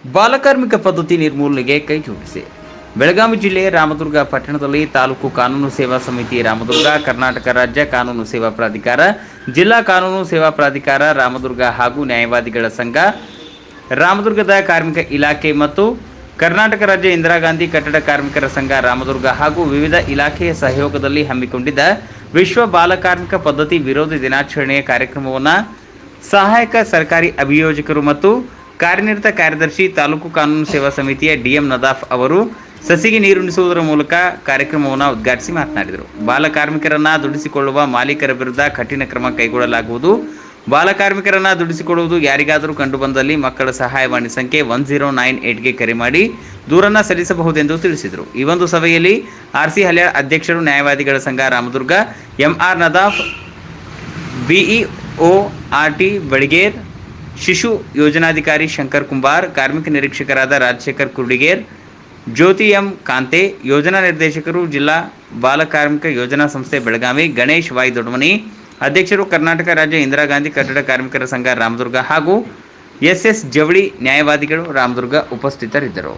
ಬಾಲಕಾರ್ಮಿಕ ಪದ್ಧತಿ ನಿರ್ಮೂಲನೆಗೆ ಕೈಜೋಡಿಸಿ. ಬೆಳಗಾವಿ ಜಿಲ್ಲೆಯ ರಾಮದುರ್ಗ ಪಟ್ಟಣದಲ್ಲಿ ತಾಲೂಕು ಕಾನೂನು ಸೇವಾ ಸಮಿತಿ ರಾಮದುರ್ಗ, ಕರ್ನಾಟಕ ರಾಜ್ಯ ಕಾನೂನು ಸೇವಾ ಪ್ರಾಧಿಕಾರ, ಜಿಲ್ಲಾ ಕಾನೂನು ಸೇವಾ ಪ್ರಾಧಿಕಾರ ರಾಮದುರ್ಗ ಹಾಗೂ ನ್ಯಾಯವಾದಿಗಳ ಸಂಘ, ರಾಮದುರ್ಗದ ಕಾರ್ಮಿಕ ಇಲಾಖೆ ಮತ್ತು ಕರ್ನಾಟಕ ರಾಜ್ಯ ಇಂದಿರಾ ಗಾಂಧಿ ಕಟ್ಟಡ ಕಾರ್ಮಿಕರ ಸಂಘ ರಾಮದುರ್ಗ ಹಾಗೂ ವಿವಿಧ ಇಲಾಖೆಯ ಸಹಯೋಗದಲ್ಲಿ ಹಮ್ಮಿಕೊಂಡಿದ್ದ ವಿಶ್ವ ಬಾಲಕಾರ್ಮಿಕ ಪದ್ಧತಿ ವಿರೋಧಿ ದಿನಾಚರಣೆಯ ಕಾರ್ಯಕ್ರಮವನ್ನು ಸಹಾಯಕ ಸರ್ಕಾರಿ ಅಭಿಯೋಜಕರು ಮತ್ತು ಕಾರ್ಯನಿರತ ಕಾರ್ಯದರ್ಶಿ ತಾಲೂಕು ಕಾನೂನು ಸೇವಾ ಸಮಿತಿಯ ಡಿಎಂ ನದಾಫ್ ಅವರು ಸಸಿಗೆ ನೀರುಣಿಸುವುದರ ಮೂಲಕ ಕಾರ್ಯಕ್ರಮವನ್ನು ಉದ್ಘಾಟಿಸಿ ಮಾತನಾಡಿದರು. ಬಾಲಕಾರ್ಮಿಕರನ್ನು ದುಡಿಸಿಕೊಳ್ಳುವ ಮಾಲೀಕರ ವಿರುದ್ಧ ಕಠಿಣ ಕ್ರಮ ಕೈಗೊಳ್ಳಲಾಗುವುದು. ಬಾಲಕಾರ್ಮಿಕರನ್ನು ದುಡಿಸಿಕೊಳ್ಳುವುದು ಯಾರಿಗಾದರೂ ಕಂಡುಬಂದಲ್ಲಿ ಮಕ್ಕಳ ಸಹಾಯವಾಣಿ ಸಂಖ್ಯೆ 1098ಗೆ ಕರೆ ಮಾಡಿ ದೂರನ್ನು ಸಲ್ಲಿಸಬಹುದೆಂದು ತಿಳಿಸಿದರು. ಈ ಒಂದು ಸಭೆಯಲ್ಲಿ ಆರ್ಸಿ ಹಲ್ಯಾಳ್ ಅಧ್ಯಕ್ಷರು, ನ್ಯಾಯವಾದಿಗಳ ಸಂಘ Ramadurga MR Nadaf, BEO RT Baliger, ಶಿಶು ಯೋಜನಾಧಿಕಾರಿ ಶಂಕರ್ ಕುಂಬಾರ್, ಕಾರ್ಮಿಕ ನಿರೀಕ್ಷಕರಾದ ರಾಜಶೇಖರ್ ಕುರ್ಡಿಗೇರ್, ಜ್ಯೋತಿ ಎಂ ಕಾಂತೆ, ಯೋಜನಾ ನಿರ್ದೇಶಕರು ಜಿಲ್ಲಾ ಬಾಲಕಾರ್ಮಿಕ ಯೋಜನಾ ಸಂಸ್ಥೆ ಬೆಳಗಾವಿ ಗಣೇಶ್ ವೈ ದೊಡ್ಡಮನಿ, ಅಧ್ಯಕ್ಷರು ಕರ್ನಾಟಕ ರಾಜ್ಯ ಇಂದಿರಾ ಗಾಂಧಿ ಕಟ್ಟಡ ಕಾರ್ಮಿಕರ ಸಂಘ ರಾಮದುರ್ಗ ಹಾಗೂ ಎಸ್ಎಸ್ ಜವಳಿ ನ್ಯಾಯವಾದಿಗಳು ರಾಮದುರ್ಗ ಉಪಸ್ಥಿತರಿದ್ದರು.